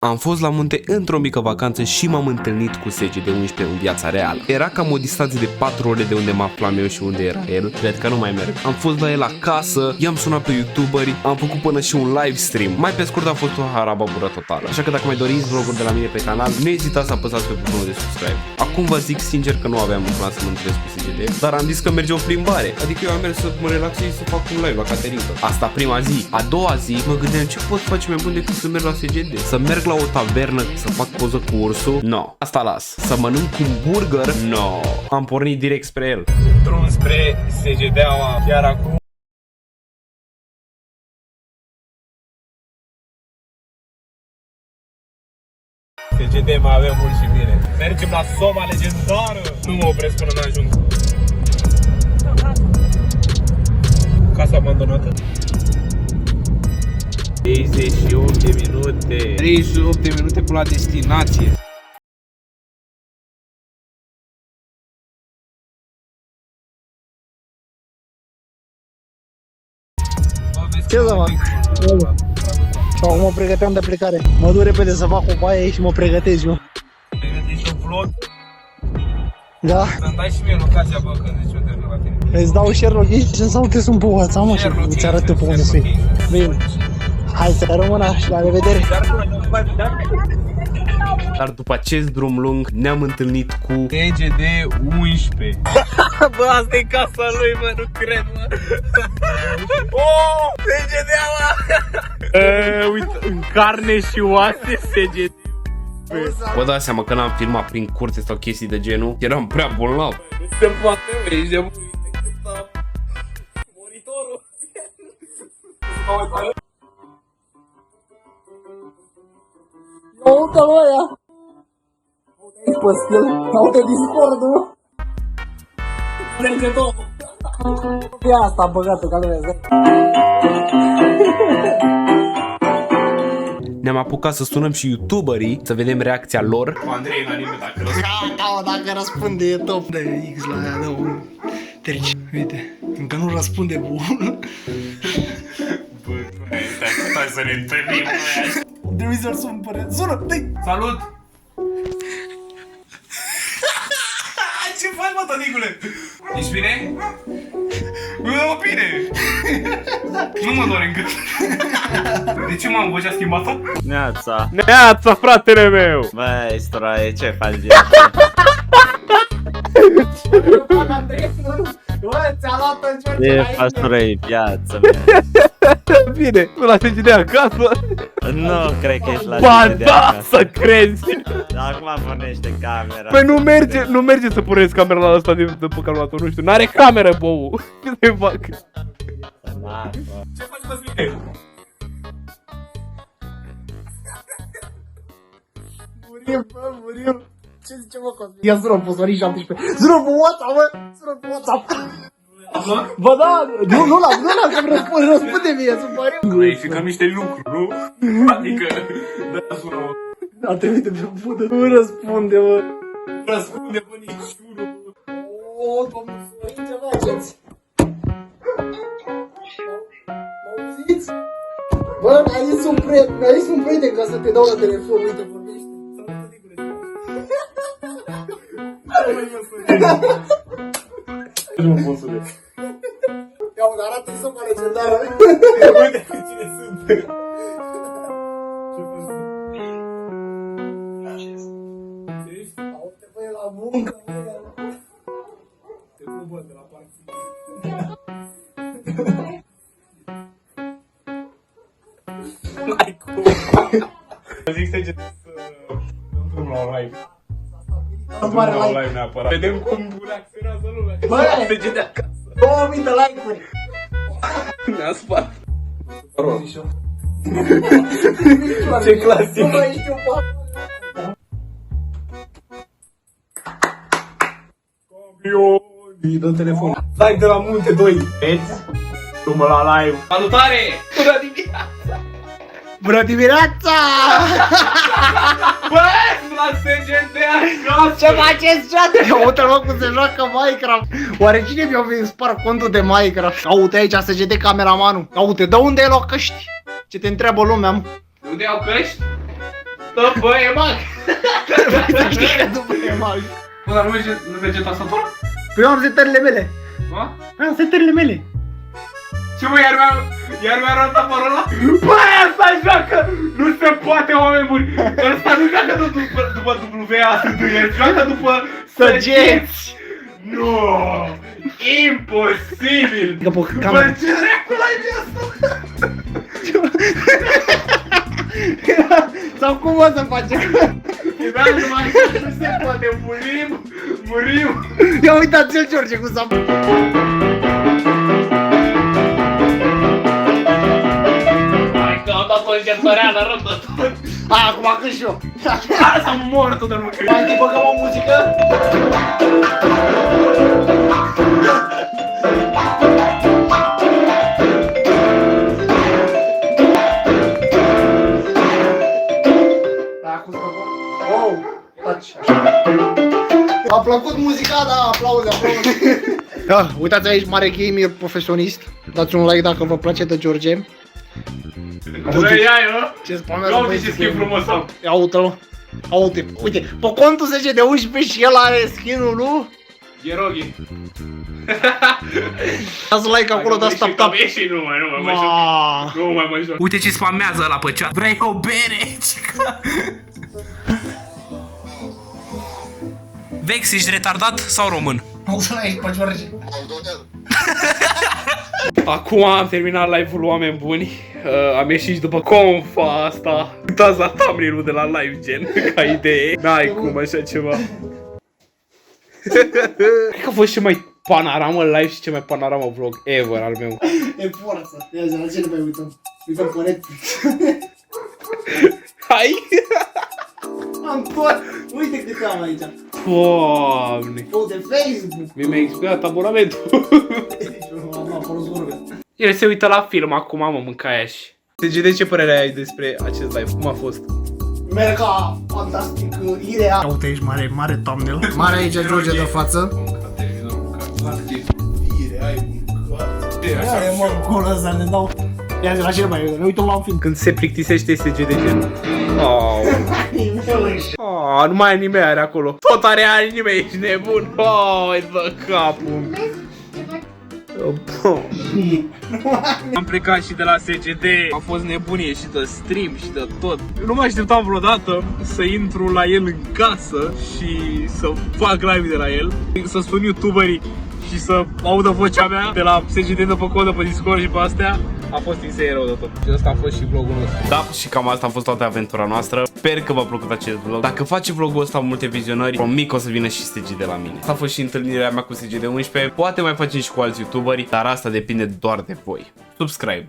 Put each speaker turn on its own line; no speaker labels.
Am fost la munte într-o mică vacanță și m-am întâlnit cu SGD11 în viața reală. Era cam o distanță de 4 ore de unde mă aflam eu și unde era el. Cred că nu mai merg. Am fost la el acasă, i-am sunat pe youtuberi, am făcut până și un live stream. Mai pe scurt a fost o harababură totală. Așa că dacă mai doriți vloguri de la mine pe canal, nu ezitați să apăsați pe butonul de subscribe. Acum vă zic sincer că nu aveam un plan să mă întâlnesc cu SGD, dar am zis că merge o plimbare. Adică eu am mers să mă relaxez și să fac un live la Caterinca. Asta prima zi. A doua zi mă gândeam ce pot face mai bun decât să merg la SGD. Să merg la o tavernă să fac poză cu ursul? No. Asta las. Să mănânc un burger? No. Am pornit direct spre el.
Drum spre SGD-aua chiar acum. SGD mai avem mult și bine. Mergem la soba legendară. Nu mă opresc până n-ajung. Casa abandonată. 38 de minute. 38 de minute până la destinație.
Ce să fac? Și acum mă pregăteam de plecare. Mă duc repede să fac o baie și mă pregătesc eu.
Pregătești un vlog?
Da?
Să-mi dai și mie locația, bă, când zici unde la tine.
Îți dau share location sau te sun pe WhatsApp, mă, și îți arăt eu pe unde să fii. Bine. Hai să rămână și la revedere.
Dar după acest drum lung ne-am întâlnit cu
SGD11. Bă, asta e casa lui, mă, nu cred, mă. Oh, SGD-aua. Uite, în carne și oase SGD.
Vă dați seama că n-am filmat prin curte sau chestii de genul. Eram prea bolnav.
Nu se poate, mă, ești de monitorul.
Uite-l ăia! Uite-i pe skill, uite Discord-ul!
Merge două.
E asta am băgat-o ca lumea, zic.
Ne-am apucat să sunăm și youtuberii, să vedem reacția lor.
Cu Andrei în anime, dacă răspunde.
Dacă răspunde e top. Dă X la aia, dă un... Treci, uite, încă nu răspunde bun.
Bă, stai să ne întâlnim.
Trebuie să-l sun pe red. Sună, dă-i!
Salut! Ce faci, mă, tăticule? Ești bine? Nu, bine! Nu mă doare în gât. De ce m-am vocea schimbată?
Neața.
Neața, fratele meu!
Băi, Stroie, ce faci de
Bă, ți-a luat în ce
ce faci, Stroie, viața mea?
Bine, nu la SGD acasă.
Nu cred că ești la
Ba
SGD
da,
acasă.
să crezi!
Acum pornește camera.
Păi nu merge să pornesc camera la asta după calculator, nu știu, n-are cameră, bou. Ce să fac?
Da, bă.
Ce faci, Cosmine?
Murim, bă, murim. Ce zice, mă, Cosmin? Ia sună pe Sorin 17. Sună pe WhatsApp, bă! Sună pe WhatsApp! Bă, da! Nu l-am, că-mi răspunde mie, sunt pariu.
Clarificăm niște lucruri, nu? Adică, da, sună.
Da, te uite pe pută. Nu răspunde, bă.
Nu răspunde, bă, niciunul.
O, domnul Sorin, ce faceți? Mă auziți? Bă, mi-a zis un prieten ca să te dau la telefon, uite, vorbește.
Nu pot să le.
Ia uite, arată-i sopa legendară.
Uite cu cine sunt. Ce faci?
Uite, bă, e la muncă, bă.
Te pupă de la parții. N-ai cum. Zic SGD să drum la un live.
Mare
La un
like.
live neapărat. Vedem cum reacționează lumea.
Bă!
SGD acasă.
2000 de like-uri.
Ne-a spart.
Ce
Ce clasic.
Nu mai știu, bă.
Îi dă telefon. Live de la Munte 2. Vezi? Drumă la live. Salutare! Bună dimineața!
Bună dimineața!
Bă, la SGD acasă!
Ce faceți, frate? Uite-l, mă, cum se joacă Minecraft. Oare cine mi-a spart contul de Minecraft? Uite aici, SGD cameramanul. Uite, de unde ai luat căști? Ce te întreabă lumea, mă?
Unde au căști? După EMAG!
După EMAG.
Bă, dar nu merge tastatura?
Păi eu am setările mele.
Ha?
Am setările mele.
Ce mă, iar mi-a arătat parola? Bă, asta joacă! Nu se poate, oameni buni! Ăsta nu joacă după WASD, el joacă după săgeți! Nu! Imposibil! Bă, ce recul ai de asta?
Sau cum o să facem?
Da, nu se poate, murim!
Ia uitați-l, George, cum s-a...
Hai că am dat o injectoreală rău de tot!
Acum cât și eu.
Hai să mor tot de nu cred!
Mai băgăm o muzică? A plăcut muzica, da, aplauze. Da, uitați aici, mare gamer profesionist. Dați un like dacă vă place de George.
Bă, ia eu!
Ce spamează
Ia uite
băieții
ce schimb
gamer.
frumos am!
Ia uite-l. Uite, pe contul 10 de 11 și el are skin-ul lui.
Gheroghi!
Dați like acolo, dați tap-tap.
Am ieșit, nu mai mă joc.
Uite ce spamează ăla pe chat. Vrei o bere? Vex, ești retardat sau român?
Auzi-l aici pe George.
Acum am terminat live-ul, oameni buni. Am ieșit și după confa asta. Uitați la thumbnail-ul de la live, gen, ca idee. N-ai cum așa ceva. Cred că a fost cel mai panoramă live și cel mai panoramă vlog ever al meu.
E forță. Ia zi, la ce ne mai uităm? Uităm pe Netflix.
Hai!
Am tot. Uite câte am aici.
Doamne!
De Facebook.
Mi-a expirat abonamentul.
Am apărut vorbe.
El se uită la film acum, mă, mâncaia și. Deci de ce părere ai despre acest live? Cum a fost?
Merga fantastic, ireal. Uite aici, mare thumbnail. Mare aici George de față. Ia, mă, cu ăsta ne dau. Ia zi, la ce mai ne uităm la un film.
Când se plictisește SG de gen. Nu mai anime are acolo. Tot are anime, ești nebun. Dă capul. Am plecat și de la SGD. A fost nebunie și de stream și de tot. Eu nu mă așteptam vreodată să intru la el în casă și să fac live de la el, să sun youtuberii și să audă vocea mea de la SGD de pe codă, pe Discord și pe astea. A fost insane rău de tot. Și ăsta a fost și vlogul nostru. Da, și cam asta a fost toată aventura noastră. Sper că v-a plăcut acest vlog. Dacă face vlogul ăsta multe vizionări, promit că o să vină și SG de la mine. Asta a fost și întâlnirea mea cu SG de 11. Poate mai facem și cu alți youtuberi, dar asta depinde doar de voi. Subscribe!